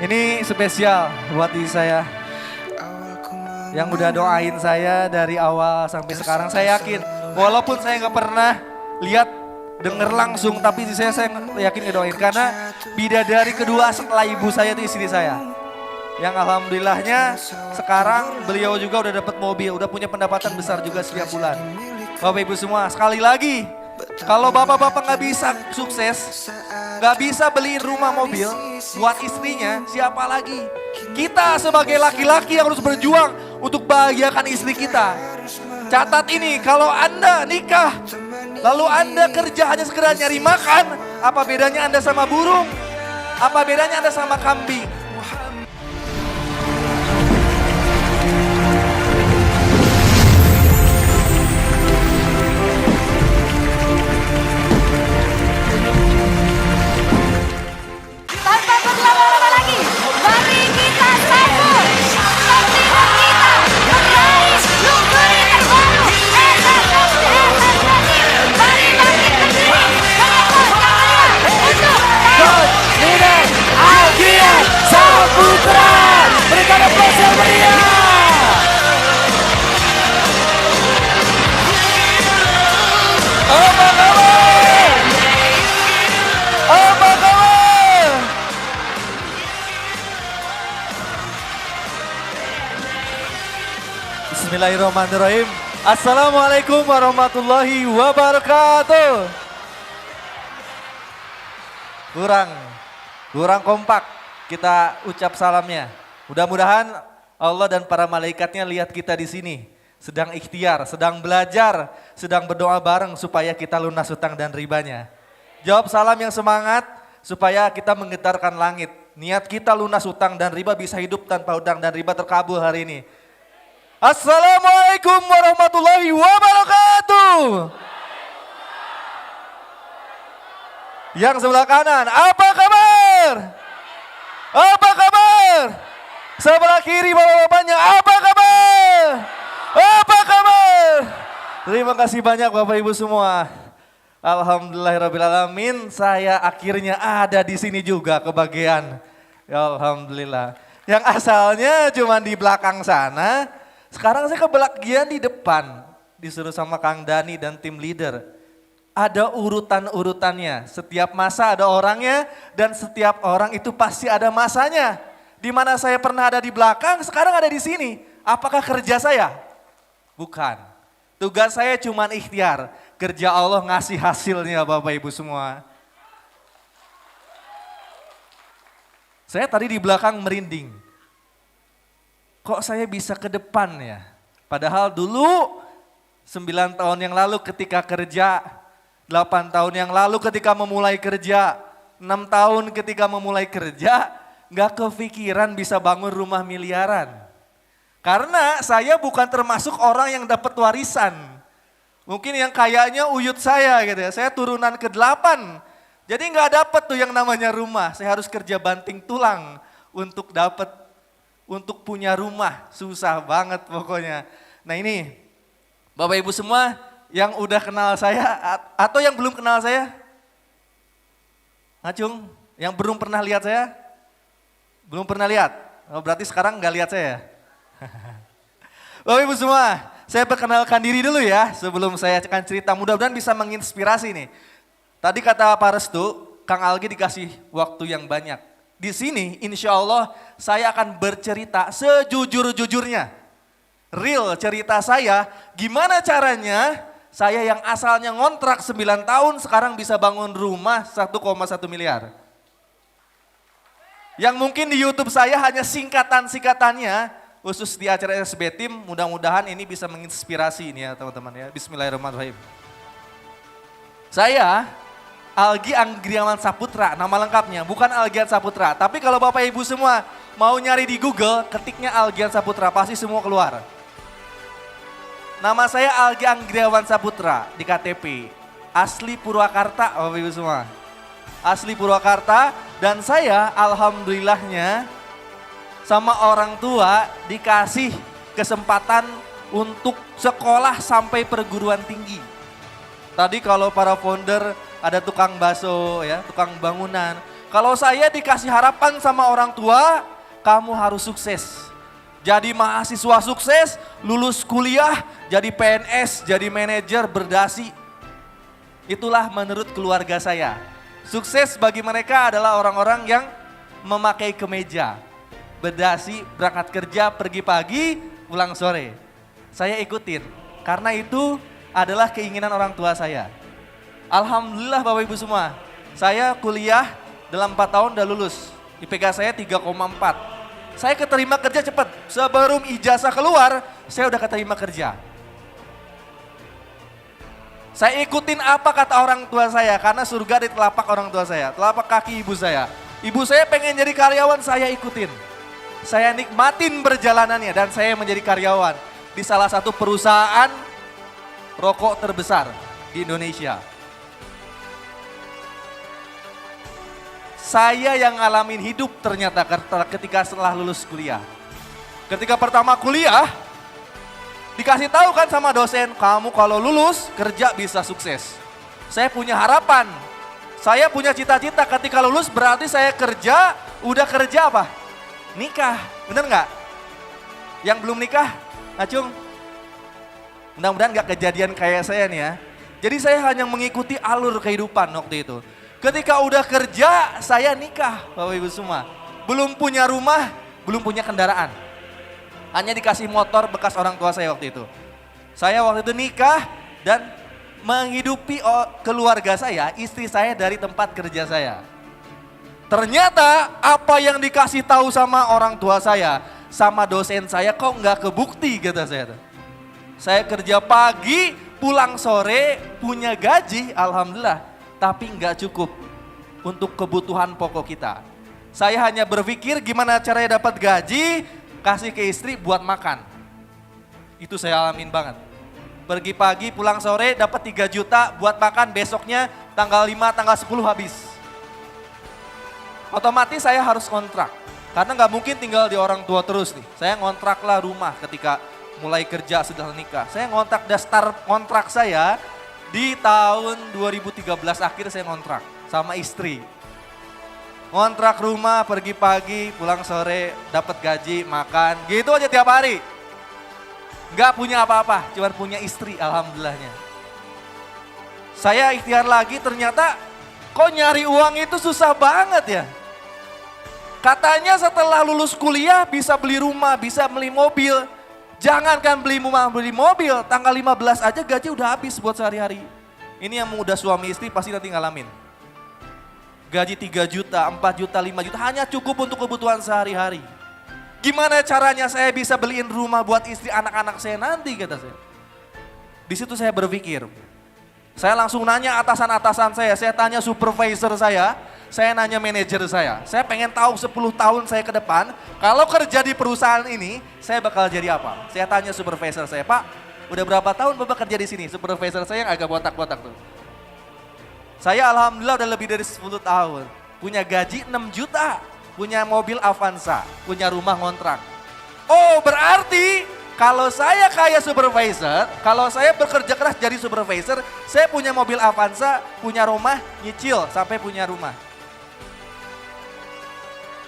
Ini spesial buat diri saya yang udah doain saya dari awal sampai sekarang. Saya yakin walaupun saya nggak pernah lihat denger langsung, tapi saya yakin ngedoain karena bidadari kedua setelah ibu saya itu istri saya. Yang alhamdulillahnya sekarang beliau juga udah dapat mobil, udah punya pendapatan besar juga setiap bulan. Bapak ibu semua, sekali lagi, kalau bapak-bapak nggak bisa sukses, nggak bisa beliin rumah mobil buat istrinya, siapa lagi? Kita sebagai laki-laki yang harus berjuang untuk bahagiakan istri kita. Catat ini, kalau Anda nikah, lalu Anda kerja hanya sekedar nyari makan, apa bedanya Anda sama burung? Apa bedanya Anda sama kambing? Tanpa berlama-lama lagi, mari kita sambut kontingen kita meraih luxury terbaru SSFD. Mari bangkit berdiri, menepuk tangannya untuk Kontingen Algian Saputra. Berikan aplaus yang meriah. Apa kabar? Apa kabar? Bismillahirrahmanirrahim. Assalamualaikum warahmatullahi wabarakatuh. Kurang kompak kita ucap salamnya. Mudah-mudahan Allah dan para malaikatnya lihat kita di sini sedang ikhtiar, sedang belajar, sedang berdoa bareng supaya kita lunas hutang dan ribanya. Jawab salam yang semangat supaya kita menggetarkan langit. Niat kita lunas hutang dan riba bisa hidup tanpa hutang dan riba terkabul hari ini. Assalamualaikum warahmatullahi wabarakatuh. Yang sebelah kanan, apa kabar? Apa kabar? Sebelah kiri bapak-bapaknya, apa kabar? Apa kabar? Terima kasih banyak Bapak Ibu semua. Alhamdulillahirrabbilalamin, saya akhirnya ada di sini juga kebagian. Ya Alhamdulillah. Yang asalnya cuma di belakang sana, sekarang saya kebagian di depan. Disuruh sama Kang Dani dan tim leader. Ada urutan-urutannya, setiap masa ada orangnya dan setiap orang itu pasti ada masanya. Di mana saya pernah ada di belakang, sekarang ada di sini. Apakah kerja saya? Bukan. Tugas saya cuma ikhtiar. Kerja Allah ngasih hasilnya Bapak Ibu semua. Saya tadi di belakang merinding. Kok saya bisa ke depan ya? Padahal dulu 9 tahun yang lalu ketika kerja, 8 tahun yang lalu ketika memulai kerja, 6 tahun ketika memulai kerja, gak kepikiran bisa bangun rumah miliaran. Karena saya bukan termasuk orang yang dapat warisan. Mungkin yang kayaknya uyut saya gitu ya, saya turunan ke-8. Jadi gak dapat tuh yang namanya rumah, saya harus kerja banting tulang untuk punya rumah, susah banget pokoknya. Nah ini, Bapak Ibu semua yang udah kenal saya atau yang belum kenal saya? Acung, yang belum pernah lihat saya? Belum pernah lihat? Oh, berarti sekarang nggak lihat saya. Bapak Ibu semua, saya perkenalkan diri dulu ya sebelum saya akan cerita. Mudah-mudahan bisa menginspirasi nih. Tadi kata Pak Restu, Kang Algi dikasih waktu yang banyak. Di sini insya Allah saya akan bercerita sejujur-jujurnya. Real cerita saya, gimana caranya saya yang asalnya ngontrak 9 tahun sekarang bisa bangun rumah 1,1 miliar. Yang mungkin di YouTube saya hanya singkatan-singkatannya, khusus di acara SB Team, mudah-mudahan ini bisa menginspirasi ini ya teman-teman ya. Bismillahirrahmanirrahim. Saya Algi Anggriawan Saputra, nama lengkapnya bukan Algian Saputra. Tapi kalau Bapak Ibu semua mau nyari di Google, ketiknya Algian Saputra, pasti semua keluar. Nama saya Algi Anggriawan Saputra di KTP. Asli Purwakarta Bapak Ibu semua. Asli Purwakarta dan saya alhamdulillahnya sama orang tua dikasih kesempatan untuk sekolah sampai perguruan tinggi. Tadi kalau para founder ada tukang bakso ya, tukang bangunan. Kalau saya dikasih harapan sama orang tua, kamu harus sukses. Jadi mahasiswa sukses, lulus kuliah, jadi PNS, jadi manajer, berdasi. Itulah menurut keluarga saya. Sukses bagi mereka adalah orang-orang yang memakai kemeja. Berdasi, berangkat kerja, pergi pagi, pulang sore. Saya ikutin, karena itu adalah keinginan orang tua saya. Alhamdulillah Bapak Ibu semua, saya kuliah dalam 4 tahun udah lulus. IPK saya 3,4. Saya keterima kerja cepat. Sebelum ijazah keluar, saya udah keterima kerja. Saya ikutin apa kata orang tua saya, karena surga di telapak orang tua saya, telapak kaki ibu saya. Ibu saya pengen jadi karyawan, saya ikutin. Saya nikmatin perjalanannya dan saya menjadi karyawan di salah satu perusahaan rokok terbesar di Indonesia. Saya yang ngalamin hidup ternyata ketika setelah lulus kuliah. Ketika pertama kuliah, dikasih tahu kan sama dosen, kamu kalau lulus kerja bisa sukses. Saya punya harapan, saya punya cita-cita ketika lulus berarti saya kerja, udah kerja apa? Nikah, bener nggak? Yang belum nikah, Acung? Mudah-mudahan nggak kejadian kayak saya nih ya. Jadi saya hanya mengikuti alur kehidupan waktu itu. Ketika udah kerja, saya nikah, Bapak Ibu semua. Belum punya rumah, belum punya kendaraan. Hanya dikasih motor bekas orang tua saya waktu itu. Saya waktu itu nikah dan menghidupi keluarga saya, istri saya dari tempat kerja saya. Ternyata apa yang dikasih tahu sama orang tua saya, sama dosen saya kok nggak kebukti kata saya. Saya kerja pagi, pulang sore, punya gaji, alhamdulillah. Tapi nggak cukup untuk kebutuhan pokok kita. Saya hanya berpikir gimana caranya dapat gaji, kasih ke istri buat makan. Itu saya alamin banget. Pergi pagi, pulang sore, dapat 3 juta buat makan, besoknya tanggal 5, tanggal 10 habis. Otomatis saya harus kontrak. Karena nggak mungkin tinggal di orang tua terus nih. Saya ngontraklah rumah ketika mulai kerja setelah nikah. Saya ngontrak, daftar kontrak saya di tahun 2013 akhir saya ngontrak sama istri. Ngontrak rumah, pergi pagi, pulang sore, dapat gaji, makan, gitu aja tiap hari. Gak punya apa-apa, cuma punya istri alhamdulillahnya. Saya ikhtiar lagi ternyata kok nyari uang itu susah banget ya. Katanya setelah lulus kuliah bisa beli rumah, bisa beli mobil. Jangankan beli rumah, beli mobil, tanggal 15 aja gaji udah habis buat sehari-hari. Ini yang udah suami istri pasti nanti ngalamin. Gaji 3 juta, 4 juta, 5 juta hanya cukup untuk kebutuhan sehari-hari. Gimana caranya saya bisa beliin rumah buat istri anak-anak saya nanti kata saya. Di situ saya berpikir. Saya langsung nanya atasan-atasan saya tanya supervisor saya nanya manajer saya. Saya pengen tahu 10 tahun saya ke depan, kalau kerja di perusahaan ini, saya bakal jadi apa? Saya tanya supervisor saya, Pak, udah berapa tahun Bapak kerja di sini? Supervisor saya yang agak botak-botak tuh. Saya alhamdulillah udah lebih dari 10 tahun. Punya gaji 6 juta, punya mobil Avanza, punya rumah ngontrak. Oh berarti kalau saya kayak supervisor, kalau saya bekerja keras jadi supervisor, saya punya mobil Avanza, punya rumah, nyicil sampai punya rumah.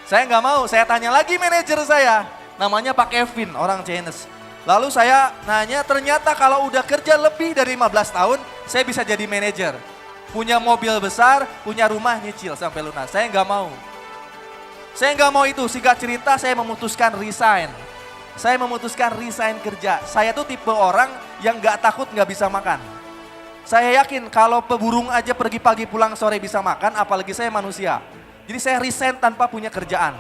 Saya nggak mau, saya tanya lagi manajer saya, namanya Pak Kevin, orang Chinese. Lalu saya nanya, ternyata kalau udah kerja lebih dari 15 tahun, saya bisa jadi manajer. Punya mobil besar, punya rumah nyicil sampai lunas. Saya nggak mau. Saya nggak mau itu, singkat cerita saya memutuskan resign. Saya memutuskan resign kerja. Saya tuh tipe orang yang nggak takut nggak bisa makan. Saya yakin kalau peburung aja pergi pagi pulang sore bisa makan, apalagi saya manusia. Jadi saya resign tanpa punya kerjaan.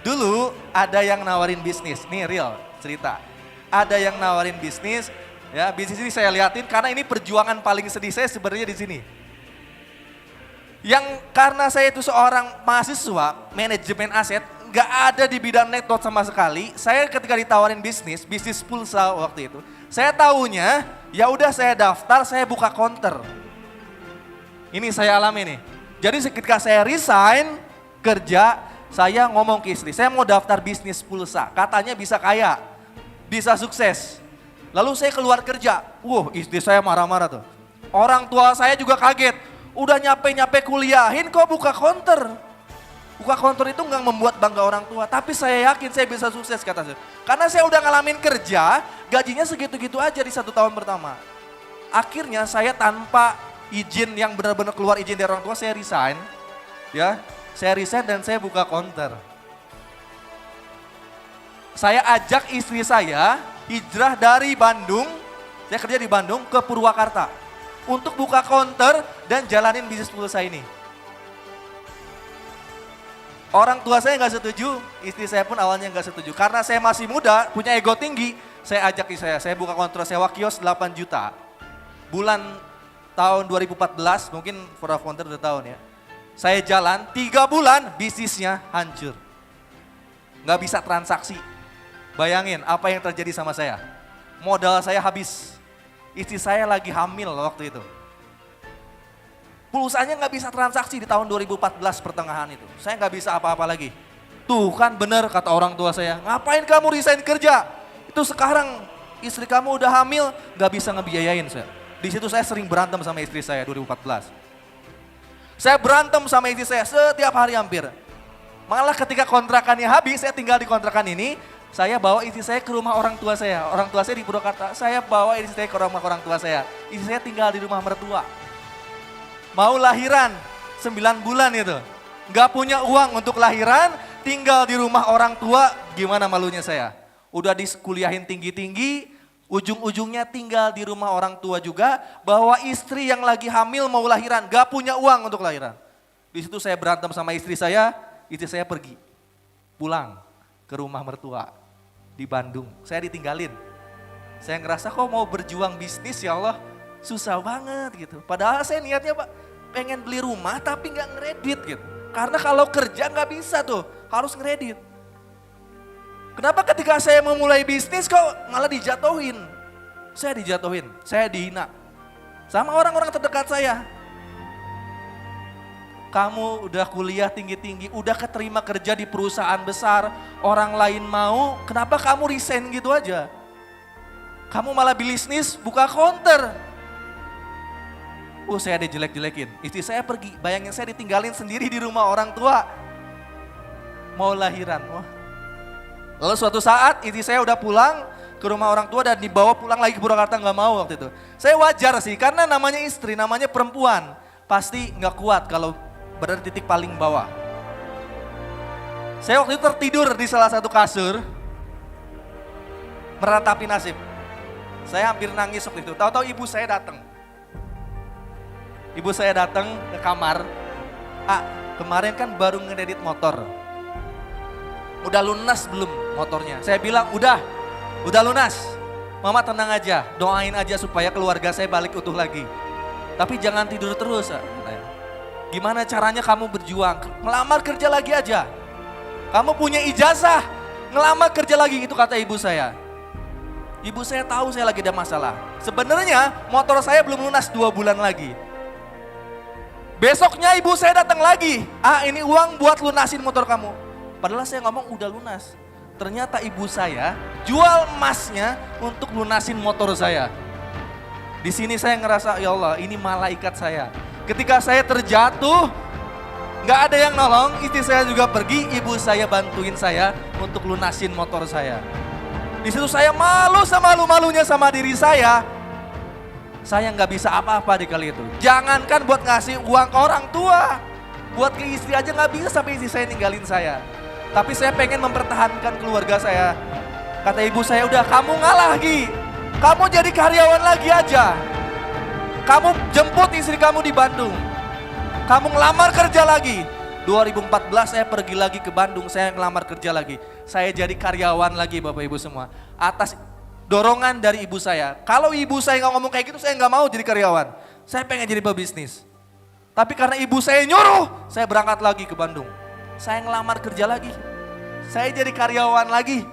Dulu ada yang nawarin bisnis, nih real cerita. Ada yang nawarin bisnis, ya bisnis ini saya liatin karena ini perjuangan paling sedih saya sebenarnya di sini. Yang karena saya itu seorang mahasiswa manajemen aset, nggak ada di bidang network sama sekali. Saya ketika ditawarin bisnis pulsa waktu itu, saya tahunya ya udah saya daftar, saya buka counter. Ini saya alami nih. Jadi ketika saya resign kerja, saya ngomong ke istri, saya mau daftar bisnis pulsa, katanya bisa kaya, bisa sukses. Lalu saya keluar kerja, istri saya marah-marah tuh. Orang tua saya juga kaget, udah nyape-nyape kuliahin kok buka counter. Buka kantor itu nggak membuat bangga orang tua, tapi saya yakin saya bisa sukses kata saya. Karena saya udah ngalamin kerja, gajinya segitu-gitu aja di 1 tahun pertama. Akhirnya saya tanpa izin yang benar-benar keluar izin dari orang tua, saya resign. Ya, saya resign dan saya buka counter. Saya ajak istri saya hijrah dari Bandung, saya kerja di Bandung ke Purwakarta. Untuk buka counter dan jalanin bisnis pulsa ini. Orang tua saya nggak setuju, istri saya pun awalnya nggak setuju. Karena saya masih muda, punya ego tinggi, saya ajak istri saya buka kontrak sewa kios 8 juta. Bulan tahun 2014, mungkin for a counter udah tahun ya. Saya jalan, 3 bulan bisnisnya hancur. Nggak bisa transaksi. Bayangin apa yang terjadi sama saya. Modal saya habis. Istri saya lagi hamil waktu itu. Pulsanya nggak bisa transaksi di tahun 2014 pertengahan itu. Saya nggak bisa apa-apa lagi. Tuh kan bener kata orang tua saya, ngapain kamu resign kerja? Itu sekarang istri kamu udah hamil, nggak bisa ngebiayain saya. Di situ saya sering berantem sama istri saya 2014. Saya berantem sama istri saya setiap hari hampir. Malah ketika kontrakannya habis, saya tinggal di kontrakan ini, saya bawa istri saya ke rumah orang tua saya. Orang tua saya di Purwakarta, saya bawa istri saya ke rumah orang tua saya. Istri saya tinggal di rumah mertua. Mau lahiran 9 bulan itu. Gak punya uang untuk lahiran, tinggal di rumah orang tua, gimana malunya saya. Udah dikuliahin tinggi-tinggi, ujung-ujungnya tinggal di rumah orang tua juga, bawa istri yang lagi hamil mau lahiran, gak punya uang untuk lahiran. Di situ saya berantem sama istri saya pergi. Pulang ke rumah mertua di Bandung, saya ditinggalin. Saya ngerasa kok mau berjuang bisnis ya Allah, susah banget gitu. Padahal saya niatnya Pak, pengen beli rumah tapi nggak ngeredit gitu. Karena kalau kerja nggak bisa tuh, harus ngeredit. Kenapa ketika saya memulai bisnis kok malah dijatuhin? Saya dijatuhin, saya dihina. Sama orang-orang terdekat saya. Kamu udah kuliah tinggi-tinggi, udah keterima kerja di perusahaan besar, orang lain mau, kenapa kamu resign gitu aja? Kamu malah bisnis, buka counter. Saya dijelek-jelekin, istri saya pergi, bayangin saya ditinggalin sendiri di rumah orang tua. Mau lahiran, wah. Lalu suatu saat istri saya udah pulang ke rumah orang tua dan dibawa pulang lagi ke Purwakarta, nggak mau waktu itu. Saya wajar sih, karena namanya istri, namanya perempuan. Pasti nggak kuat kalau berada di titik paling bawah. Saya waktu itu tertidur di salah satu kasur, meratapi nasib. Saya hampir nangis waktu itu, tahu-tahu ibu saya datang. Ibu saya datang ke kamar, kemarin kan baru ngedit motor. Udah lunas belum motornya? Saya bilang udah lunas. Mama tenang aja, doain aja supaya keluarga saya balik utuh lagi. Tapi jangan tidur terus. Gimana caranya kamu berjuang? Ngelamar kerja lagi aja. Kamu punya ijazah, ngelamar kerja lagi, itu kata ibu saya. Ibu saya tahu saya lagi ada masalah. Sebenarnya motor saya belum lunas 2 bulan lagi. Besoknya ibu saya datang lagi. Ini uang buat lunasin motor kamu. Padahal saya ngomong udah lunas. Ternyata ibu saya jual emasnya untuk lunasin motor saya. Di sini saya ngerasa, ya Allah, ini malaikat saya. Ketika saya terjatuh, nggak ada yang nolong, istri saya juga pergi, ibu saya bantuin saya untuk lunasin motor saya. Di situ saya malu sama malu-malunya sama diri saya. Saya nggak bisa apa-apa di kali itu. Jangankan buat ngasih uang ke orang tua, buat ke istri aja nggak bisa sampai istri saya ninggalin saya. Tapi saya pengen mempertahankan keluarga saya. Kata ibu saya, udah kamu ngalah Gi, kamu jadi karyawan lagi aja. Kamu jemput istri kamu di Bandung, kamu ngelamar kerja lagi. 2014 saya pergi lagi ke Bandung, saya ngelamar kerja lagi. Saya jadi karyawan lagi Bapak Ibu semua. Atas dorongan dari ibu saya. Kalau ibu saya nggak ngomong kayak gitu, saya nggak mau jadi karyawan. Saya pengen jadi pebisnis. Tapi karena ibu saya nyuruh, saya berangkat lagi ke Bandung. Saya ngelamar kerja lagi. Saya jadi karyawan lagi.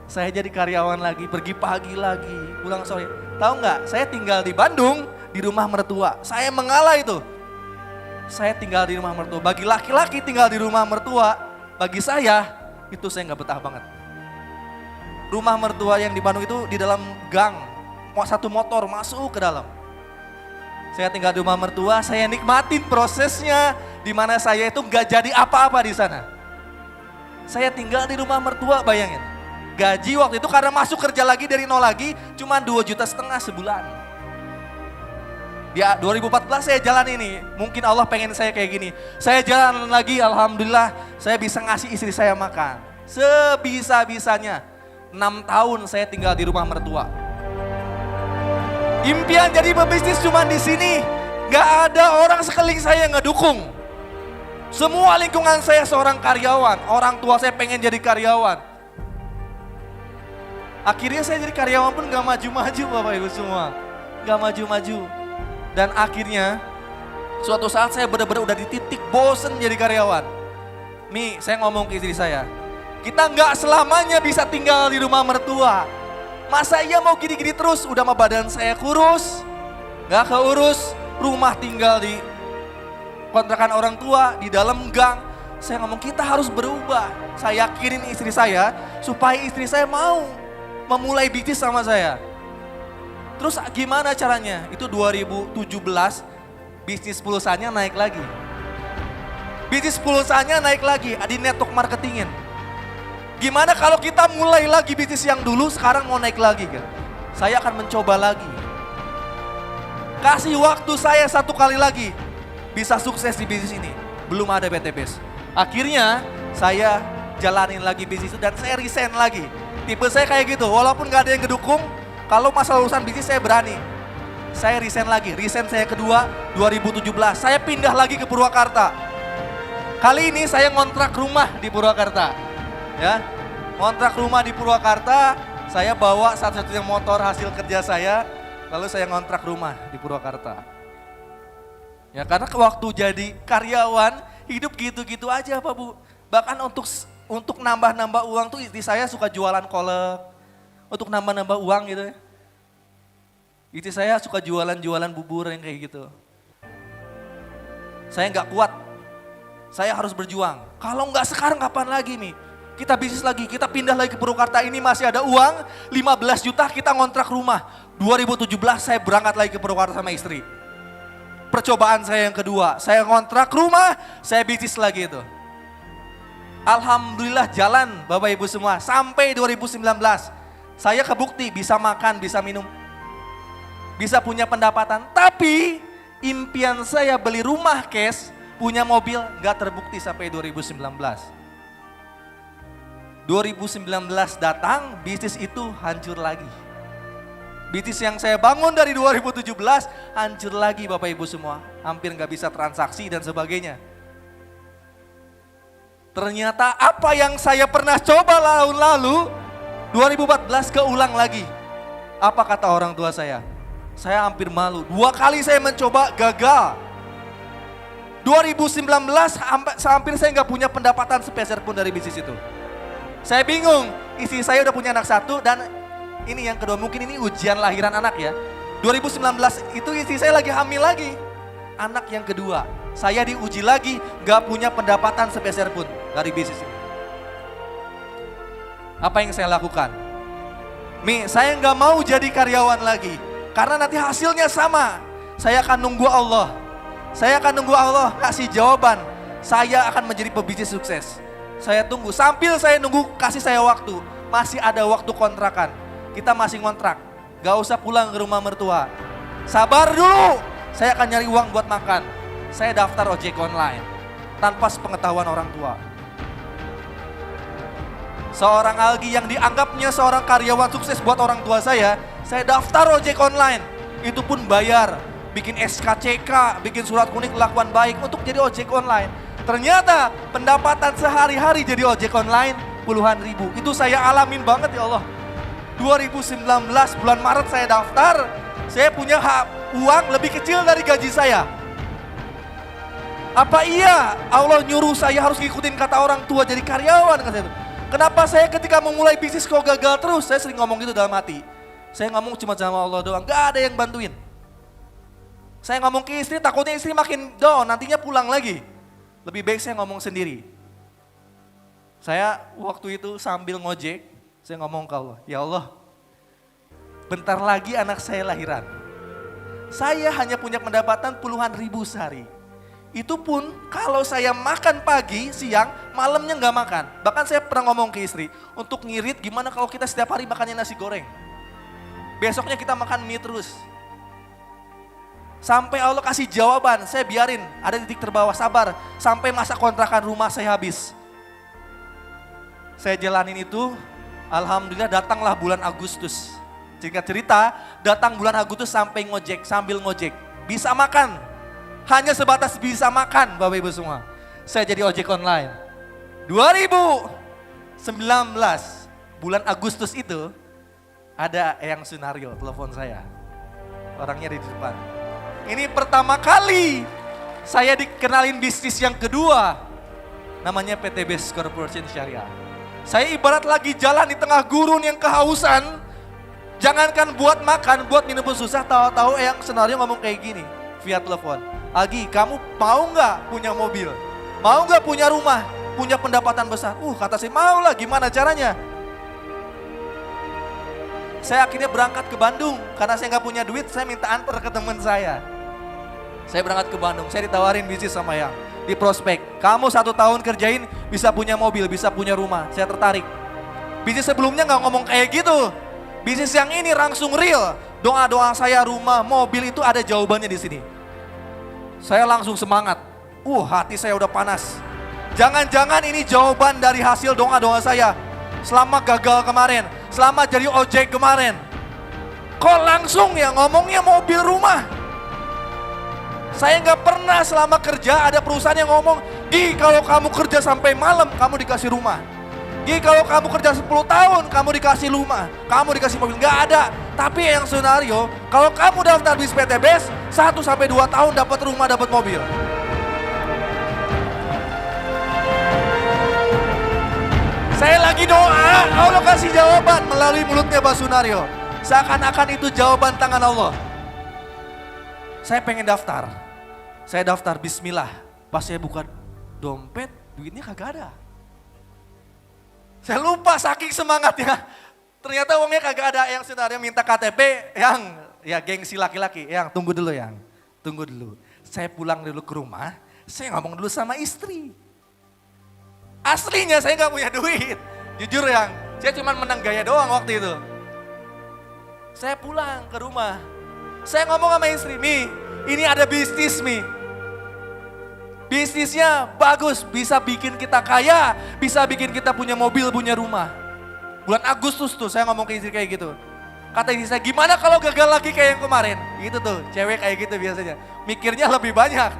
Saya jadi karyawan lagi, pergi pagi lagi, pulang sore. Tahu nggak? Saya tinggal di Bandung, di rumah mertua. Saya mengalah itu. Saya tinggal di rumah mertua. Bagi laki-laki tinggal di rumah mertua, bagi saya itu saya nggak betah banget. Rumah mertua yang di Bandung itu di dalam gang, satu motor masuk ke dalam. Saya tinggal di rumah mertua, saya nikmatin prosesnya, Di mana saya itu nggak jadi apa-apa di sana. Saya tinggal di rumah mertua, bayangin. Gaji waktu itu karena masuk kerja lagi dari nol lagi, cuma 2,5 juta sebulan. Di 2014 saya jalan ini, mungkin Allah pengen saya kayak gini. Saya jalan lagi, alhamdulillah saya bisa ngasih istri saya makan. Sebisa-bisanya, 6 tahun saya tinggal di rumah mertua. Impian jadi pebisnis cuma di sini, gak ada orang sekeliling saya yang ngedukung. Semua lingkungan saya seorang karyawan, orang tua saya pengen jadi karyawan. Akhirnya saya jadi karyawan pun gak maju-maju Bapak Ibu semua. Gak maju-maju. Dan akhirnya suatu saat saya benar-benar udah di titik bosen jadi karyawan. Mi, saya ngomong ke istri saya, kita gak selamanya bisa tinggal di rumah mertua. Masa iya mau gini-gini terus, udah mah badan saya kurus, gak keurus, rumah tinggal di kontrakan orang tua, di dalam gang. Saya ngomong kita harus berubah. Saya yakinin istri saya supaya istri saya mau memulai bisnis sama saya. Terus gimana caranya? Itu 2017 bisnis pulsanya naik lagi. Bisnis pulsanya naik lagi di network marketingin. Gimana kalau kita mulai lagi bisnis yang dulu sekarang mau naik lagi kan? Saya akan mencoba lagi. Kasih waktu saya 1 kali lagi. Bisa sukses di bisnis ini. Belum ada BTBS. Akhirnya saya jalanin lagi bisnis itu dan saya resign lagi. Tipe saya kayak gitu, walaupun gak ada yang ngedukung, kalau masalah urusan bisnis saya berani. Saya resign lagi, resign saya kedua 2017. Saya pindah lagi ke Purwakarta. Kali ini saya ngontrak rumah di Purwakarta. Ya, ngontrak rumah di Purwakarta, saya bawa satu-satunya motor hasil kerja saya, lalu saya ngontrak rumah di Purwakarta. Ya karena waktu jadi karyawan hidup gitu-gitu aja Pak Bu. Bahkan untuk nambah-nambah uang tuh istri saya suka jualan kolak. Untuk nambah-nambah uang gitu ya. Istri saya suka jualan-jualan bubur yang kayak gitu. Saya nggak kuat. Saya harus berjuang. Kalau nggak sekarang kapan lagi nih? Kita bisnis lagi, kita pindah lagi ke Purwakarta ini masih ada uang 15 juta kita ngontrak rumah. 2017 saya berangkat lagi ke Purwakarta sama istri. Percobaan saya yang kedua, saya ngontrak rumah, saya bisnis lagi itu. Alhamdulillah jalan Bapak Ibu semua, sampai 2019 saya kebukti bisa makan, bisa minum, bisa punya pendapatan. Tapi impian saya beli rumah cash, punya mobil gak terbukti sampai 2019. 2019 datang, bisnis itu hancur lagi. Bisnis yang saya bangun dari 2017 hancur lagi Bapak Ibu semua. Hampir gak bisa transaksi dan sebagainya. Ternyata apa yang saya pernah coba tahun lalu, 2014 keulang lagi. Apa kata orang tua saya? Saya hampir malu. 2 kali saya mencoba gagal. 2019 hampir saya gak punya pendapatan sepeser pun dari bisnis itu. Saya bingung, istri saya udah punya anak 1 dan ini yang kedua, mungkin ini ujian lahiran anak ya. 2019 itu istri saya lagi hamil lagi. Anak yang kedua, saya diuji lagi, gak punya pendapatan sepeser pun dari bisnis ini. Apa yang saya lakukan? Saya gak mau jadi karyawan lagi. Karena nanti hasilnya sama. Saya akan nunggu Allah. Saya akan nunggu Allah kasih jawaban. Saya akan menjadi pebisnis sukses. Saya tunggu, sambil saya nunggu kasih saya waktu. Masih ada waktu kontrakan. Kita masih ngontrak, gak usah pulang ke rumah mertua. Sabar dulu, saya akan nyari uang buat makan. Saya daftar ojek online, tanpa sepengetahuan orang tua. Seorang Algi yang dianggapnya seorang karyawan sukses buat orang tua saya daftar ojek online. Itu pun bayar, bikin SKCK, bikin surat kuning kelakuan baik untuk jadi ojek online. Ternyata pendapatan sehari-hari jadi ojek online puluhan ribu. Itu saya alamin banget ya Allah. 2019 bulan Maret saya daftar, saya punya uang lebih kecil dari gaji saya. Apa iya Allah nyuruh saya harus ngikutin kata orang tua jadi karyawan? Kenapa saya ketika memulai bisnis kok gagal terus? Saya sering ngomong gitu dalam hati. Saya ngomong cuma sama Allah doang, gak ada yang bantuin. Saya ngomong ke istri, takutnya istri makin down, nantinya pulang lagi. Lebih baik saya ngomong sendiri. Saya waktu itu sambil ngojek, saya ngomong ke Allah, ya Allah, bentar lagi anak saya lahiran. Saya hanya punya pendapatan puluhan ribu sehari. Itu pun kalau saya makan pagi, siang, malamnya nggak makan. Bahkan saya pernah ngomong ke istri, untuk ngirit gimana kalau kita setiap hari makannya nasi goreng. Besoknya kita makan mie terus. Sampai Allah kasih jawaban, saya biarin, ada titik terbawah, sabar. Sampai masa kontrakan rumah saya habis. Saya jalanin itu, alhamdulillah datanglah bulan Agustus. Singkat cerita, datang bulan Agustus sampai ngojek, sambil ngojek. Bisa makan. Hanya sebatas bisa makan Bapak Ibu semua. Saya jadi ojek online. 2019 bulan Agustus itu ada Eyang Sunario telepon saya. Orangnya di depan. Ini pertama kali saya dikenalin bisnis yang kedua. Namanya PT Best Corporation Syariah. Saya ibarat lagi jalan di tengah gurun yang kehausan. Jangankan buat makan, buat minum pun susah. Tahu-tahu Eyang Sunario ngomong kayak gini via telepon. Agi, kamu mau nggak punya mobil? Mau nggak punya rumah? Punya pendapatan besar? Kata saya mau lah, gimana caranya? Saya akhirnya berangkat ke Bandung. Karena saya nggak punya duit, saya minta antar ke teman saya. Saya berangkat ke Bandung, saya ditawarin bisnis sama Yang. Di prospek, kamu 1 tahun kerjain bisa punya mobil, bisa punya rumah. Saya tertarik. Bisnis sebelumnya nggak ngomong kayak gitu. Bisnis yang ini langsung real. Doa-doa saya, rumah, mobil itu ada jawabannya di sini. Saya langsung semangat. Hati saya udah panas. Jangan-jangan ini jawaban dari hasil doa-doa saya. Selama gagal kemarin, selama jadi ojek kemarin. Kok langsung ya ngomongnya mobil rumah? Saya nggak pernah selama kerja ada perusahaan yang ngomong, Gi kalau kamu kerja sampai malam kamu dikasih rumah. Gi kalau kamu kerja 10 tahun kamu dikasih rumah, kamu dikasih mobil. Nggak ada. Tapi yang senario, kalau kamu daftar di PT Best 1-2 tahun dapat rumah, dapat mobil. Saya lagi doa, Allah kasih jawaban melalui mulutnya Pak Sunario. Seakan-akan itu jawaban tangan Allah. Saya pengen daftar. Saya daftar, bismillah. Pas saya buka dompet, duitnya kagak ada. Saya lupa saking semangatnya. Ternyata uangnya kagak ada. Yang sebenarnya minta KTP, yang ya gengsi laki-laki. Yang tunggu dulu yang, tunggu dulu. Saya pulang dulu ke rumah, saya ngomong dulu sama istri. Aslinya saya gak punya duit. Jujur yang, saya cuma menang gaya doang waktu itu. Saya pulang ke rumah. Saya ngomong sama istri, Mi, ini ada bisnis Mi. Bisnisnya bagus, bisa bikin kita kaya, bisa bikin kita punya mobil, punya rumah. Bulan Agustus tuh saya ngomong ke istri kayak gitu. Kata istri saya, gimana kalau gagal lagi kayak yang kemarin? Gitu tuh, cewek kayak gitu biasanya. Mikirnya lebih banyak.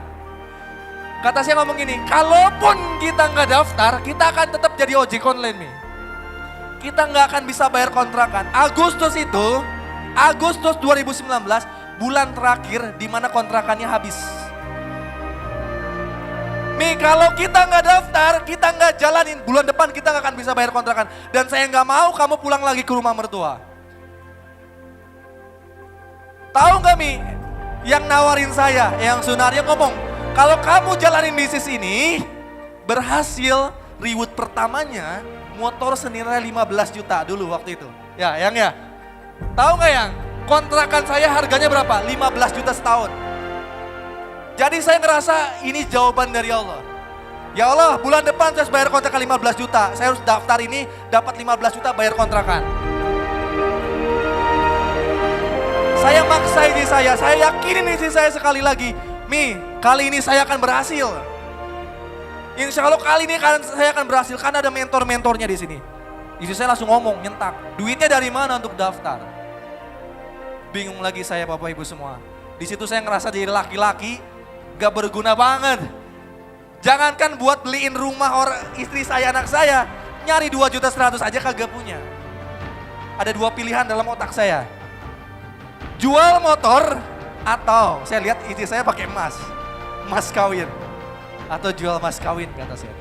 Kata saya ngomong gini, kalaupun kita nggak daftar, kita akan tetap jadi ojek online nih. Kita nggak akan bisa bayar kontrakan. Agustus itu, Agustus 2019, bulan terakhir di mana kontrakannya habis. Mi, kalau kita nggak daftar, kita nggak jalanin, bulan depan kita nggak akan bisa bayar kontrakan. Dan saya nggak mau kamu pulang lagi ke rumah mertua. Tahu nggak Mi, yang nawarin saya, yang Sunario ngomong, kalau kamu jalanin bisnis ini, berhasil reward pertamanya, motor senilai 15 juta dulu waktu itu. Ya, yang ya. Tahu nggak yang, kontrakan saya harganya berapa? 15 juta setahun. Jadi saya ngerasa ini jawaban dari Allah. Ya Allah, bulan depan saya harus bayar kontrakan 15 juta. Saya harus daftar ini, dapat 15 juta bayar kontrakan. Saya maksa ini saya yakinin istri saya sekali lagi. Mi, kali ini saya akan berhasil. Insya Allah kali ini saya akan berhasil karena ada mentor-mentornya di sini. Istri saya langsung ngomong, nyentak. Duitnya dari mana untuk daftar? Bingung lagi saya Bapak Ibu semua. Di situ saya ngerasa jadi laki-laki gak berguna banget. Jangankan buat beliin rumah istri saya, anak saya, nyari 2.100.000 aja kagak punya. Ada 2 pilihan dalam otak saya. Jual motor atau saya lihat istri saya pakai emas kawin. Atau jual emas kawin kata saya.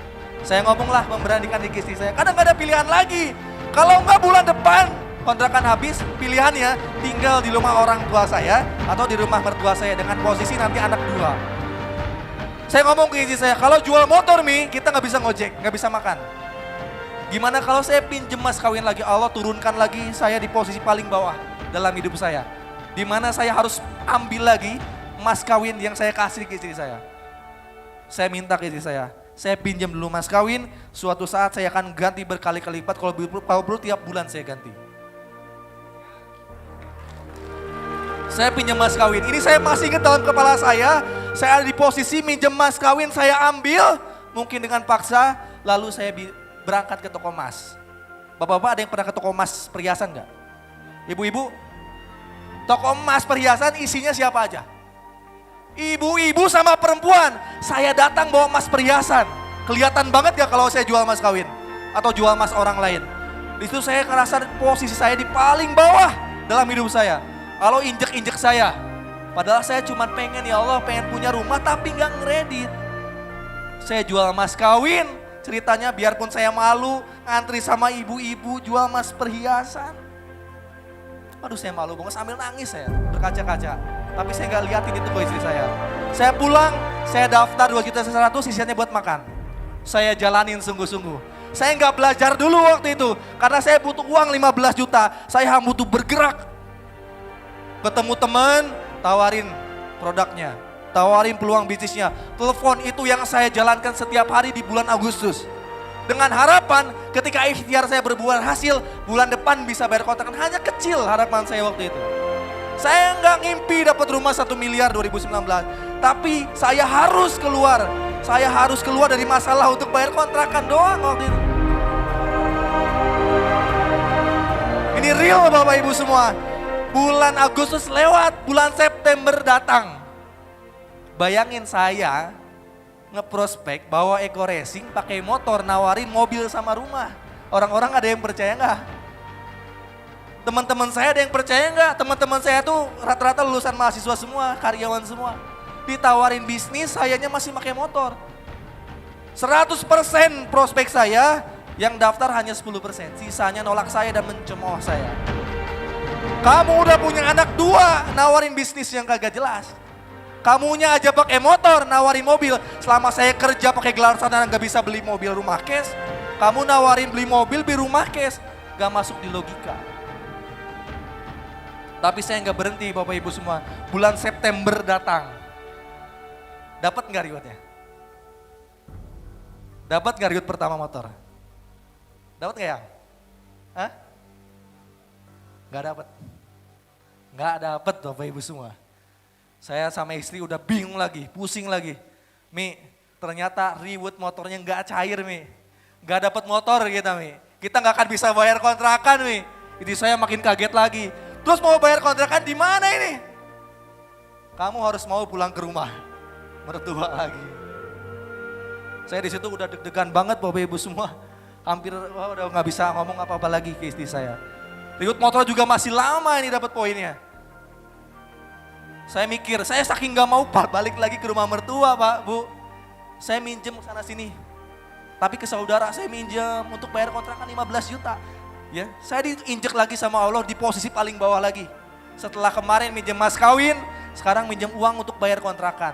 Saya ngomonglah memberanikan diri istri saya, karena gak ada pilihan lagi. Kalau enggak bulan depan kontrakan habis, pilihannya tinggal di rumah orang tua saya atau di rumah mertua saya dengan posisi nanti anak 2. Saya ngomong ke istri saya, kalau jual motor Mi, kita nggak bisa ngojek, nggak bisa makan. Gimana kalau saya pinjem mas kawin lagi, Allah turunkan lagi saya di posisi paling bawah dalam hidup saya. Dimana saya harus ambil lagi mas kawin yang saya kasih ke istri saya. saya minta ke istri saya pinjam dulu mas kawin, suatu saat saya akan ganti berkali-kali lipat, kalau perlu tiap bulan saya ganti. Saya pinjam mas kawin, ini saya masih ingat dalam kepala saya ada di posisi minjem mas kawin, saya ambil, mungkin dengan paksa, lalu saya berangkat ke toko emas. Bapak-bapak ada yang pernah ke toko emas perhiasan enggak? Ibu-ibu, toko emas perhiasan isinya siapa aja? Ibu-ibu sama perempuan. Saya datang bawa emas perhiasan. Kelihatan banget gak kalau saya jual emas kawin? Atau jual emas orang lain? Di situ saya ngerasa posisi saya di paling bawah dalam hidup saya. Kalau injek-injek saya. Padahal saya cuma pengen, ya Allah, pengen punya rumah tapi gak ngeredit. Saya jual emas kawin. Ceritanya biarpun saya malu, ngantri sama ibu-ibu jual emas perhiasan. Aduh saya malu banget, sambil nangis saya berkaca-kaca. Tapi saya nggak liatin itu ke istri saya. Saya pulang, saya daftar 2.100.000, sisanya buat makan. Saya jalanin sungguh-sungguh. Saya nggak belajar dulu waktu itu, karena saya butuh uang 15 juta. Saya butuh bergerak. Ketemu teman, tawarin produknya, tawarin peluang bisnisnya. Telepon itu yang saya jalankan setiap hari di bulan Agustus. Dengan harapan ketika ikhtiar saya berbuah hasil, bulan depan bisa bayar kontrakan. Hanya kecil harapan saya waktu itu. Saya nggak ngimpi dapat rumah 1 miliar 2019. Tapi saya harus keluar. Saya harus keluar dari masalah untuk bayar kontrakan doang waktu itu. Ini real Bapak Ibu semua. Bulan Agustus lewat, bulan September datang. Bayangin saya ngeprospek bawa Eco Racing pakai motor nawarin mobil sama rumah. Orang-orang ada yang percaya nggak? Teman-teman saya ada yang percaya nggak? Teman-teman saya tuh rata-rata lulusan mahasiswa semua, karyawan semua. Ditawarin bisnis, sayanya masih pakai motor. 100% prospek saya, yang daftar hanya 10%. Sisanya nolak saya dan mencemooh saya. Kamu udah punya anak 2, nawarin bisnis yang kagak jelas. Kamunya aja pakai motor, nawarin mobil. Selama saya kerja pakai gelar sarjana nggak bisa beli mobil rumah cash. Kamu nawarin beli mobil, beli rumah cash. Gak masuk di logika. Tapi saya nggak berhenti Bapak Ibu semua. Bulan September datang. Dapat nggak rewardnya? Dapat nggak reward pertama motor? Dapat nggak ya? Hah? Nggak dapat. Nggak dapat Bapak Ibu semua. Saya sama istri udah bingung lagi, pusing lagi. Mi, ternyata reward motornya nggak cair Mi. Nggak dapat motor kita Mi. Kita nggak akan bisa bayar kontrakan Mi. Jadi saya makin kaget lagi. Terus mau bayar kontrakan di mana ini? Kamu harus mau pulang ke rumah, mertua lagi. Saya di situ udah deg-degan banget Bapak Ibu semua. Hampir udah nggak bisa ngomong apa-apa lagi ke istri saya. Reward motor juga masih lama ini dapat poinnya. Saya mikir, saya saking gak mau balik lagi ke rumah mertua Pak, Bu. Saya minjem sana sini. Tapi ke saudara saya minjem untuk bayar kontrakan 15 juta. Ya, saya diinjek lagi sama Allah di posisi paling bawah lagi. Setelah kemarin minjem mas kawin, sekarang minjem uang untuk bayar kontrakan.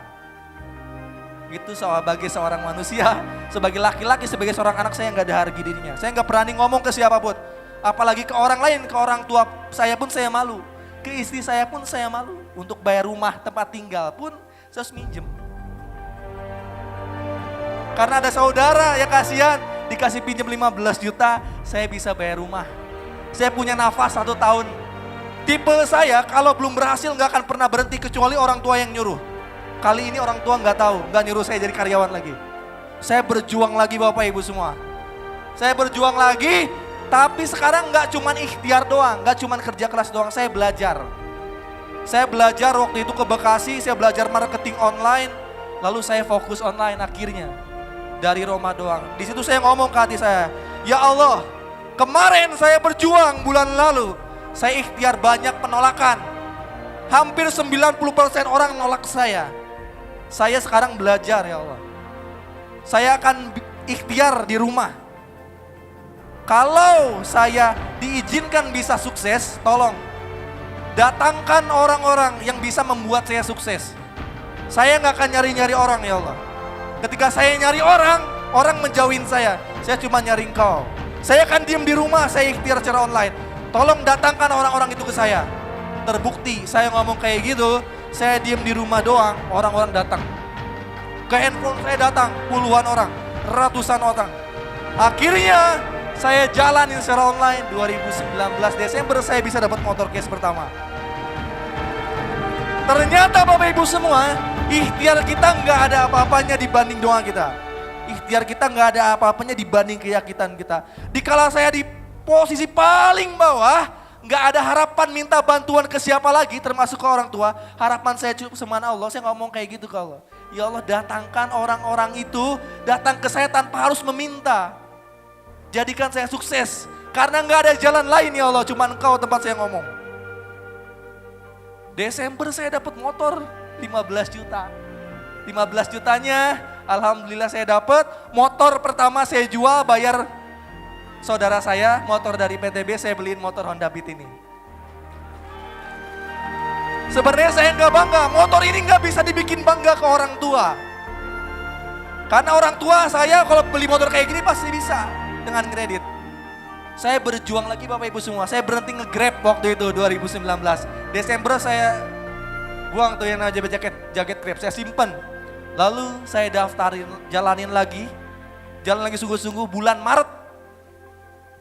Itu sebagai seorang manusia, sebagai laki-laki, sebagai seorang anak saya gak ada harga dirinya. Saya gak berani ngomong ke siapapun. Apalagi ke orang lain, ke orang tua saya pun saya malu. Ke istri saya pun saya malu. Untuk bayar rumah tempat tinggal pun saya harus minjem. Karena ada saudara yang kasihan dikasih pinjam 15 juta, saya bisa bayar rumah. Saya punya nafas 1 tahun. Tipe saya kalau belum berhasil gak akan pernah berhenti kecuali orang tua yang nyuruh. Kali ini orang tua gak tahu, gak nyuruh saya jadi karyawan lagi. Saya berjuang lagi Bapak Ibu semua. Saya berjuang lagi, tapi sekarang gak cuman ikhtiar doang, gak cuman kerja keras doang, saya belajar. Saya belajar waktu itu ke Bekasi, saya belajar marketing online, lalu saya fokus online akhirnya. Dari Roma doang. Di situ saya ngomong ke hati saya, ya Allah, kemarin saya berjuang bulan lalu, saya ikhtiar banyak penolakan. Hampir 90% orang nolak saya. Saya sekarang belajar ya Allah. Saya akan ikhtiar di rumah. Kalau saya diizinkan bisa sukses, tolong datangkan orang-orang yang bisa membuat saya sukses. Saya nggak akan nyari-nyari orang ya Allah. Ketika saya nyari orang, orang menjauhin saya. Saya cuma nyari engkau. Saya akan diem di rumah, saya ikhtiar secara online. Tolong datangkan orang-orang itu ke saya. Terbukti saya ngomong kayak gitu, saya diem di rumah doang, orang-orang datang. Ke handphone saya datang puluhan orang, ratusan orang. Akhirnya saya jalanin secara online. 2019 Desember saya bisa dapat motor case pertama. Ternyata Bapak Ibu semua, ikhtiar kita nggak ada apa-apanya dibanding doa kita. Ikhtiar kita nggak ada apa-apanya dibanding keyakinan kita. Dikala saya di posisi paling bawah, nggak ada harapan minta bantuan ke siapa lagi, termasuk ke orang tua. Harapan saya cukup sama Allah. Saya ngomong kayak gitu ke Allah. Ya Allah, datangkan orang-orang itu datang ke saya tanpa harus meminta. Jadikan saya sukses. Karena nggak ada jalan lain ya Allah, cuma Engkau tempat saya ngomong. Desember saya dapat motor 15 juta. 15 jutanya alhamdulillah saya dapat. Motor pertama saya jual, bayar saudara saya, motor dari PTB, saya beliin motor Honda Beat ini. Sebenarnya saya nggak bangga, motor ini nggak bisa dibikin bangga ke orang tua. Karena orang tua saya kalau beli motor kayak gini pasti bisa dengan kredit. Saya berjuang lagi Bapak Ibu semua, saya berhenti nge-Grab waktu itu 2019. Desember saya buang tuh yang jaket Grab, saya simpen. Lalu saya daftarin, jalan lagi sungguh-sungguh bulan Maret.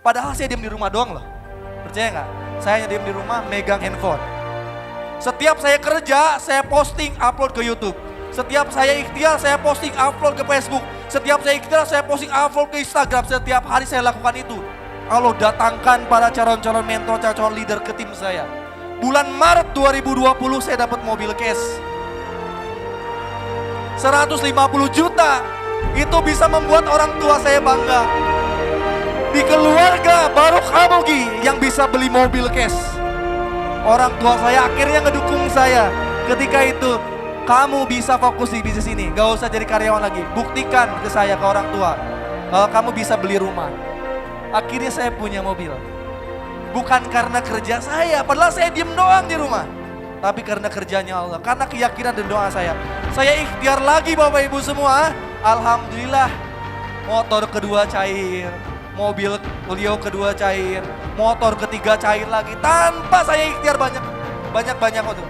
Padahal saya diam di rumah doang loh, percaya nggak? Saya diam di rumah megang handphone. Setiap saya kerja, saya posting, upload ke YouTube. Setiap saya ikhtiar, saya posting, upload ke Facebook. Setiap saya ikhtiar, saya posting, upload ke Instagram. Setiap hari saya lakukan itu. Allah datangkan para calon-calon mentor, calon leader ke tim saya. Bulan Maret 2020 saya dapat mobil cash. 150 juta, itu bisa membuat orang tua saya bangga. Di keluarga baru kamu Gi yang bisa beli mobil cash. Orang tua saya akhirnya ngedukung saya. Ketika itu kamu bisa fokus di bisnis ini, gak usah jadi karyawan lagi. Buktikan ke saya, ke orang tua, kalau kamu bisa beli rumah. Akhirnya saya punya mobil. Bukan karena kerja saya, padahal saya diem doang di rumah. Tapi karena kerjanya Allah, karena keyakinan dan doa saya. Saya ikhtiar lagi Bapak Ibu semua. Alhamdulillah motor kedua cair, mobil Clio kedua cair, motor ketiga cair lagi tanpa saya ikhtiar banyak waktu.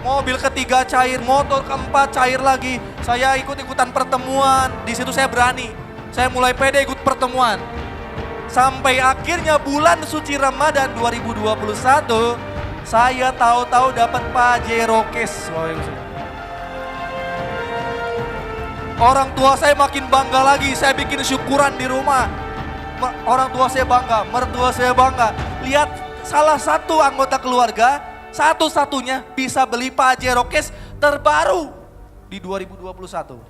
Mobil ketiga cair, motor keempat cair lagi. Saya ikut-ikutan pertemuan, di situ saya berani. Saya mulai pede ikut pertemuan. Sampai akhirnya bulan suci Ramadan 2021, saya tahu-tahu dapat Pajero Case. Orang tua saya makin bangga lagi, saya bikin syukuran di rumah. Orang tua saya bangga, mertua saya bangga. Lihat salah satu anggota keluarga, satu-satunya bisa beli Pajero Case terbaru di 2021.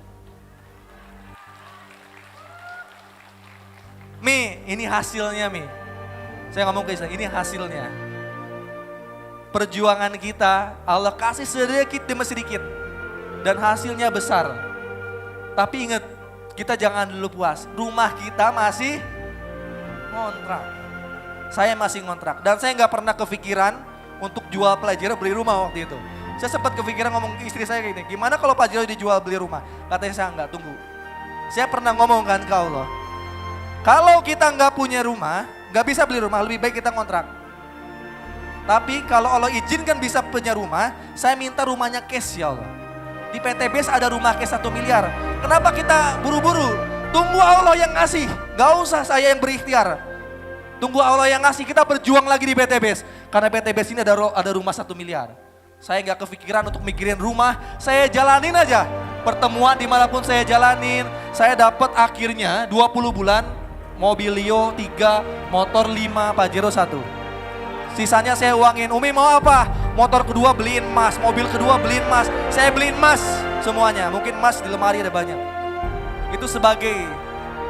Mi, ini hasilnya Mi. Saya ngomong ke istri, ini hasilnya. Perjuangan kita, Allah kasih sedikit demi sedikit. Dan hasilnya besar. Tapi ingat, kita jangan dulu puas. Rumah kita masih ngontrak. Saya masih ngontrak. Dan saya nggak pernah kepikiran untuk jual Pajero beli rumah waktu itu. Saya sempat kepikiran ngomong ke istri saya gini, gimana kalau Pajero dijual beli rumah? Katanya saya enggak, tunggu. Saya pernah ngomong kan ke Allah, kalau kita nggak punya rumah, nggak bisa beli rumah, lebih baik kita ngontrak. Tapi kalau Allah izinkan bisa punya rumah, saya minta rumahnya cash ya Allah. Di PTBS ada rumah cash 1 miliar. Kenapa kita buru-buru? Tunggu Allah yang ngasih, nggak usah saya yang berikhtiar. Tunggu Allah yang ngasih, kita berjuang lagi di PTBS. Karena PTBS ini ada rumah 1 miliar. Saya nggak kepikiran untuk mikirin rumah, saya jalanin aja. Pertemuan dimanapun saya jalanin, saya dapat akhirnya 20 bulan, mobil Leo 3, motor 5, Pajero 1. Sisanya saya uangin, Umi mau apa? Motor kedua beliin emas, mobil kedua beliin emas. Saya beliin emas semuanya, mungkin emas di lemari ada banyak. Itu sebagai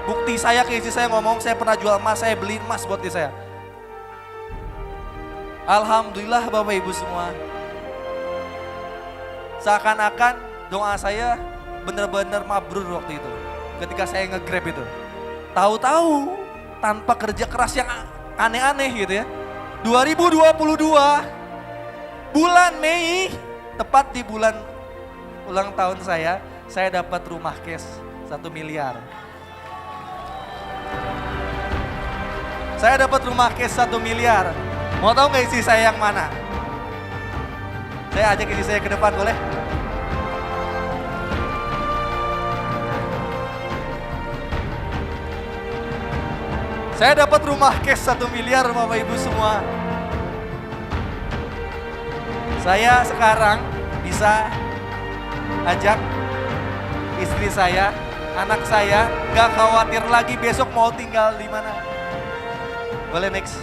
bukti saya ke istri saya ngomong, saya pernah jual emas, saya beliin emas buat istri saya. Alhamdulillah Bapak Ibu semua. Seakan-akan doa saya benar-benar mabrur waktu itu. Ketika saya nge-Grab itu. Tahu-tahu tanpa kerja keras yang aneh-aneh gitu ya. 2022 bulan Mei, tepat di bulan ulang tahun saya dapat rumah cash 1 miliar. Saya dapat rumah cash 1 miliar. Mau tahu nggak isi saya yang mana? Saya ajak isi saya ke depan boleh? Saya dapat rumah cash 1 miliar Bapak Ibu semua. Saya sekarang bisa ajak istri saya, anak saya, gak khawatir lagi besok mau tinggal di mana. Boleh next.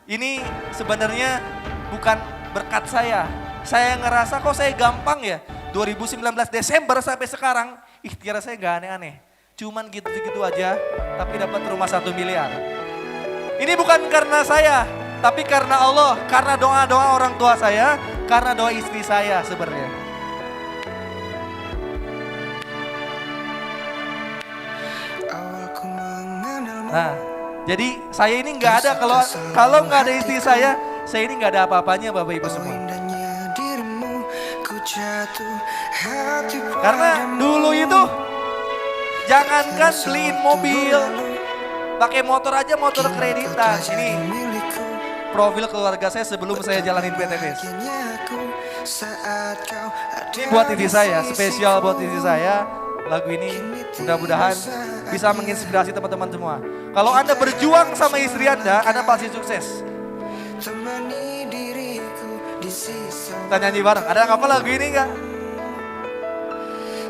Ini sebenarnya bukan berkat saya. Saya ngerasa kok saya gampang ya. 2019 Desember sampai sekarang, ikhtiar saya gak aneh-aneh. Cuman gitu-gitu aja, tapi dapat rumah 1 miliar. Ini bukan karena saya, tapi karena Allah, karena doa-doa orang tua saya, karena doa istri saya sebenarnya. Nah, jadi saya ini nggak ada kalau nggak ada istri saya ini nggak ada apa-apanya Bapak Ibu semua. Karena dulu itu jangankan beliin mobil, pakai motor aja, motor kreditan. Ini profil keluarga saya sebelum saya jalanin PTBS. Ini buat istri saya, spesial buat istri saya. Lagu ini mudah-mudahan bisa menginspirasi teman-teman semua. Kalau Anda berjuang sama istri Anda pasti sukses. Kita nyanyi bareng. Ada apa lagu ini enggak?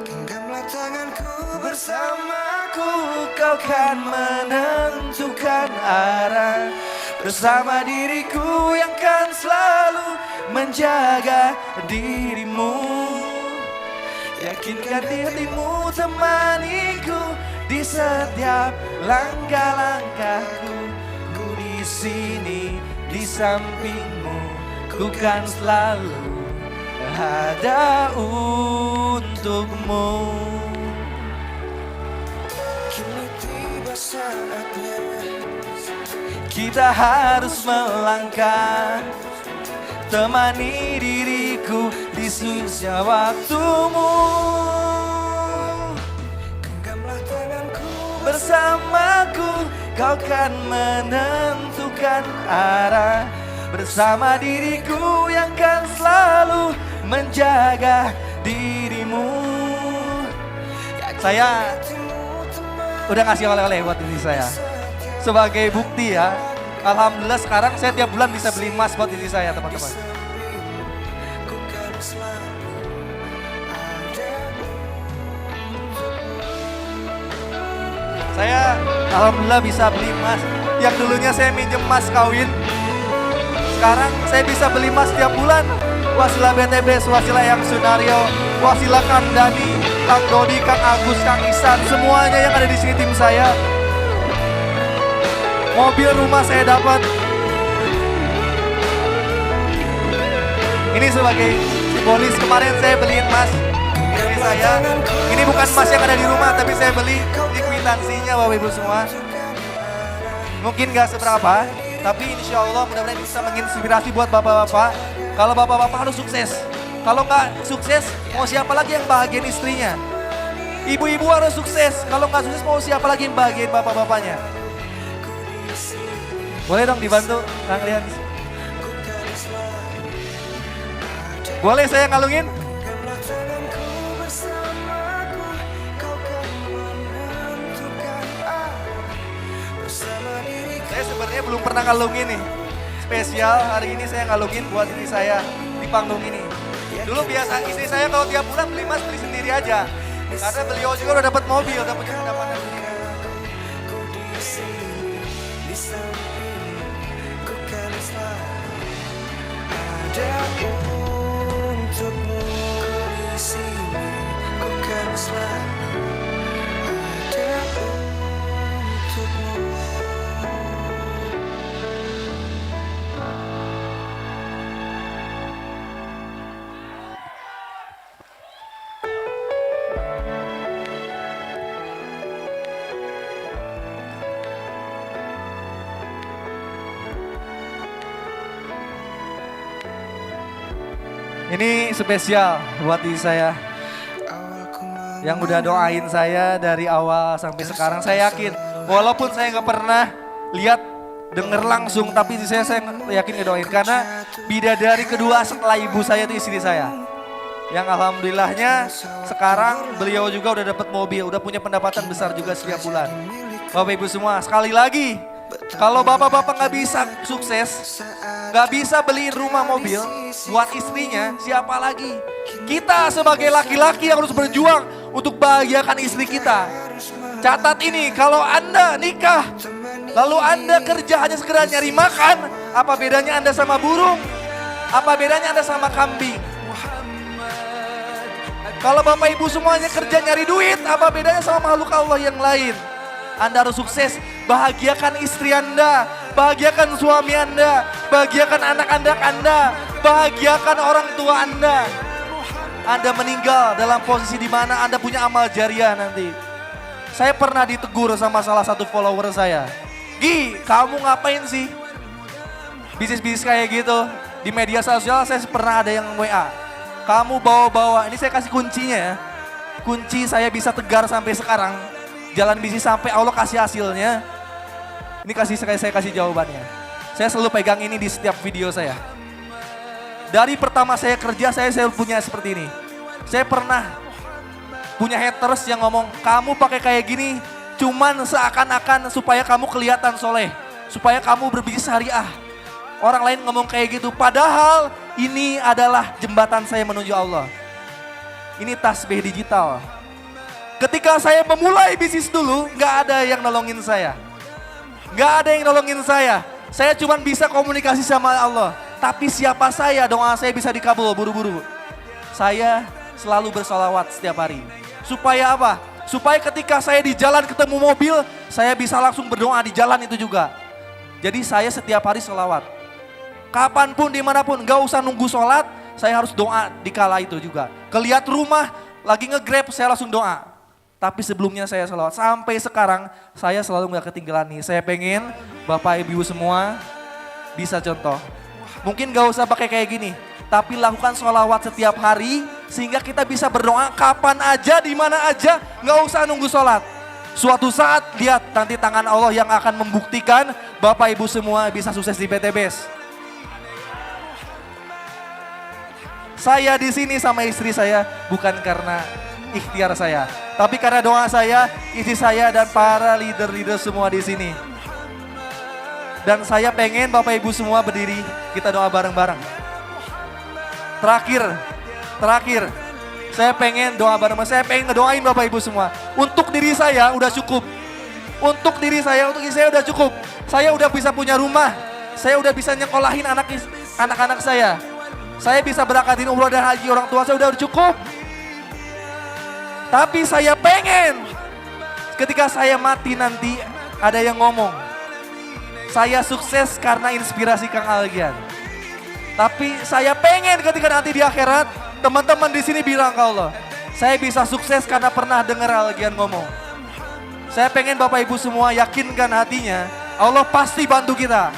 Genggamlah tanganku bersamaku, kau kan menentukan arah. Bersama diriku yang kan selalu menjaga dirimu. Yakinkan dirimu temaniku di setiap langkah-langkahku. Ku di sini di sampingmu, ku kan selalu ada untukmu. Kini tiba saatnya kita harus melangkah. Temani diriku di susah waktumu. Genggamlah tanganku bersamaku, kau kan menentukan arah. Bersama diriku yang kan selalu menjaga dirimu. Saya udah ngasih oleh-oleh buat diri saya. Sebagai bukti ya, alhamdulillah sekarang saya tiap bulan bisa beli emas buat diri saya teman-teman. Saya alhamdulillah bisa beli emas. Yang dulunya saya minjem emas kawin, sekarang saya bisa beli emas tiap bulan. Wasilah BTBS, wasilah Yang Sunario, wasilah Kang Dani, Kang Dodi, Kang Agus, Kang Isan, semuanya yang ada di sini tim saya. Mobil, rumah saya dapat. Ini sebagai simbolis kemarin saya beli emas dari saya. Ini bukan emas yang ada di rumah, tapi saya beli di kwitansinya Bapak Ibu semua. Mungkin gak seberapa, tapi insya Allah mudah-mudahan bisa menginspirasi buat bapak-bapak. Kalau bapak-bapak harus sukses. Kalau nggak sukses, mau siapa lagi yang bahagian istrinya? Ibu-ibu harus sukses. Kalau nggak sukses, mau siapa lagi yang bahagian bapak-bapaknya? Boleh dong dibantu, Kang Rian. Boleh saya ngalungin? Saya sebenarnya belum pernah ngalungin nih. Spesial hari ini saya ngalungin buat istri saya di panggung ini. Dulu biasa istri saya kalau tiap bulan beli emas beli sendiri aja. Karena beliau juga udah dapat mobil, udah punya pendapatan sendiri. Ada untukmu di sini, ku kan selalu ada untukmu. Ini spesial buat diri saya yang udah doain saya dari awal sampai sekarang. Saya yakin walaupun saya nggak pernah lihat denger langsung, tapi saya yakin ngedoain karena bidadari kedua setelah ibu saya itu istri saya. Yang alhamdulillahnya sekarang beliau juga udah dapat mobil, udah punya pendapatan besar juga setiap bulan. Bapak Ibu semua, sekali lagi, kalau bapak-bapak nggak bisa sukses, nggak bisa beliin rumah mobil buat istrinya, siapa lagi? Kita sebagai laki-laki yang harus berjuang untuk bahagiakan istri kita. Catat ini, kalau Anda nikah, lalu Anda kerja hanya sekedar nyari makan, apa bedanya Anda sama burung? Apa bedanya Anda sama kambing? Kalau Bapak Ibu semuanya kerja nyari duit, apa bedanya sama makhluk Allah yang lain? Anda harus sukses, bahagiakan istri Anda, bahagiakan suami Anda, bahagiakan anak-anak Anda, bahagiakan orang tua Anda. Anda meninggal dalam posisi di mana Anda punya amal jariah nanti. Saya pernah ditegur sama salah satu follower saya. Gi, kamu ngapain sih? Bisnis-bisnis kayak gitu. Di media sosial saya pernah ada yang WA. Kamu bawa-bawa, ini saya kasih kuncinya ya. Kunci saya bisa tegar sampai sekarang. Jalan bisnis sampai Allah kasih hasilnya. Ini saya kasih jawabannya. Saya selalu pegang ini di setiap video saya. Dari pertama saya kerja, saya selalu punya seperti ini. Saya pernah punya haters yang ngomong, kamu pakai kayak gini cuman seakan-akan supaya kamu kelihatan soleh. Supaya kamu berbisnis syariah. Orang lain ngomong kayak gitu, padahal ini adalah jembatan saya menuju Allah. Ini tasbih digital. Ketika saya memulai bisnis dulu, gak ada yang nolongin saya. Gak ada yang nolongin saya. Saya cuma bisa komunikasi sama Allah. Tapi siapa saya, doa saya bisa dikabul buru-buru. Saya selalu bersolawat setiap hari. Supaya apa? Supaya ketika saya di jalan ketemu mobil, saya bisa langsung berdoa di jalan itu juga. Jadi saya setiap hari solawat. Kapanpun, dimanapun, gak usah nunggu sholat, saya harus doa di kala itu juga. Kelihat rumah, lagi nge-grab, saya langsung doa. Tapi sebelumnya saya sholawat. Sampai sekarang, saya selalu gak ketinggalan nih. Saya pengen Bapak Ibu semua bisa contoh. Mungkin gak usah pakai kayak gini, tapi lakukan sholawat setiap hari, sehingga kita bisa berdoa kapan aja, di mana aja, gak usah nunggu sholat. Suatu saat, lihat nanti tangan Allah yang akan membuktikan Bapak Ibu semua bisa sukses di PTBS. Saya di sini sama istri saya bukan karena ikhtiar saya, tapi karena doa saya, istri saya dan para leader-leader semua di sini. Dan saya pengen Bapak Ibu semua berdiri, kita doa bareng-bareng. Terakhir, saya pengen doa bareng-bareng, saya pengen ngedoain Bapak Ibu semua. Untuk diri saya udah cukup. Untuk diri saya, untuk istri saya udah cukup. Saya udah bisa punya rumah, saya udah bisa nyekolahin anak-anak saya. Saya bisa berangkatin umroh dan haji orang tua saya udah cukup. Tapi saya pengen ketika saya mati nanti ada yang ngomong, saya sukses karena inspirasi Kang Algian. Tapi saya pengen ketika nanti di akhirat teman-teman di sini bilang ke Allah, saya bisa sukses karena pernah dengar Algian ngomong. Saya pengen Bapak Ibu semua yakinkan hatinya, Allah pasti bantu kita.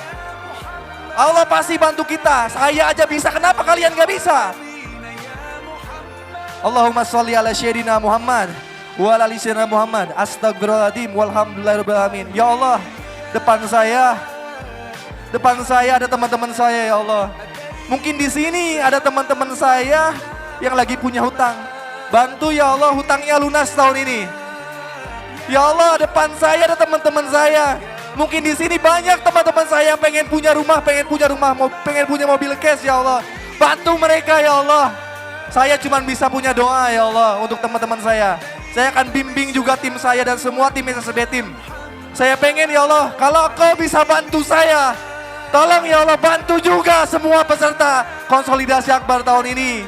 Allah pasti bantu kita. Saya aja bisa, kenapa kalian gak bisa? Allahumma sholli ala sayyidina Muhammad wa ala ali sayyidina Muhammad. Astagfirullahaladzim walhamdulillahirabbil alamin. Ya Allah, depan saya ada teman-teman saya ya Allah. Mungkin di sini ada teman-teman saya yang lagi punya hutang. Bantu ya Allah hutangnya lunas tahun ini. Ya Allah, depan saya ada teman-teman saya. Mungkin di sini banyak teman-teman saya yang pengen punya rumah, pengen punya mobil cash ya Allah. Bantu mereka ya Allah. Saya cuma bisa punya doa ya Allah untuk teman-teman saya. Saya akan bimbing juga tim saya dan semua tim SSB tim. Saya pengen ya Allah, kalau Kau bisa bantu saya, tolong ya Allah bantu juga semua peserta konsolidasi akbar tahun ini.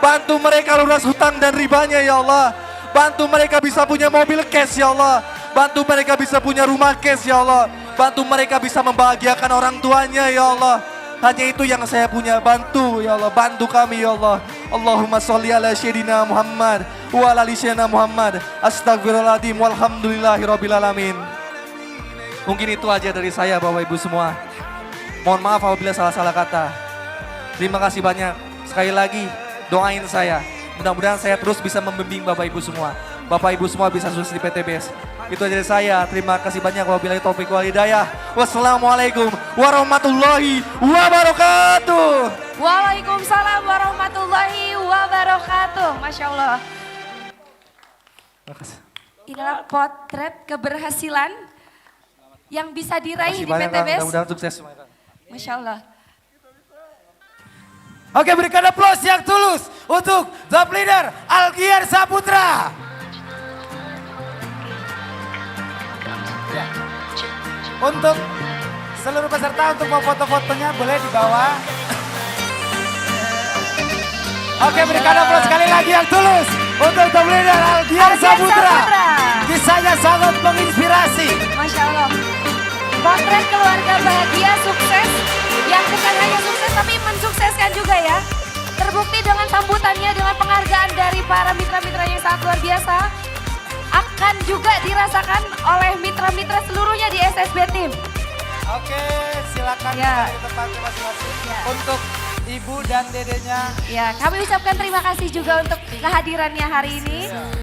Bantu mereka lunas hutang dan ribanya ya Allah. Bantu mereka bisa punya mobil cash ya Allah. Bantu mereka bisa punya rumah cash ya Allah. Bantu mereka bisa membahagiakan orang tuanya ya Allah. Hanya itu yang saya punya, bantu ya Allah, bantu kami ya Allah. Allahumma sholli ala sayyidina Muhammad wa ala ali sayyidina Muhammad. Astagfirullahaladzim walhamdulillahirabbil alamin. Mungkin itu aja dari saya Bapak Ibu semua. Mohon maaf apabila salah-salah kata. Terima kasih banyak. Sekali lagi doain saya. Mudah-mudahan saya terus bisa membimbing Bapak Ibu semua. Bapak Ibu semua bisa sukses di PTBS. Itu aja dari saya. Terima kasih banyak. Wabillahi taufiq wal hidayah. Wassalamualaikum warahmatullahi wabarakatuh. Waalaikumsalam warahmatullahi wabarakatuh. Masya Allah. Terima kasih. Inilah potret keberhasilan yang bisa diraih Makasih di banyak, PT Kang. Best. Mudah-mudahan sukses semua, Kang. Masya Allah. Oke, berikan aplaus yang tulus untuk top leader Algier Saputra. Ya. Untuk seluruh peserta untuk mau foto-fotonya boleh di bawah. Oke, berikan aplaus sekali lagi yang tulus untuk top leader Algier Saputra. Kisahnya sangat menginspirasi. Masya Allah. Potret keluarga bahagia sukses. Yang bukan hanya sukses tapi mensukseskan juga ya. Terbukti dengan sambutannya, dengan penghargaan dari para mitra-mitra yang sangat luar biasa. Akan juga dirasakan oleh mitra-mitra seluruhnya di SSB Team. Oke, silakan Ya. kembali tempatnya masing-masing. Ya. Untuk ibu dan dedenya. Ya, kami ucapkan terima kasih juga untuk kehadirannya hari ini.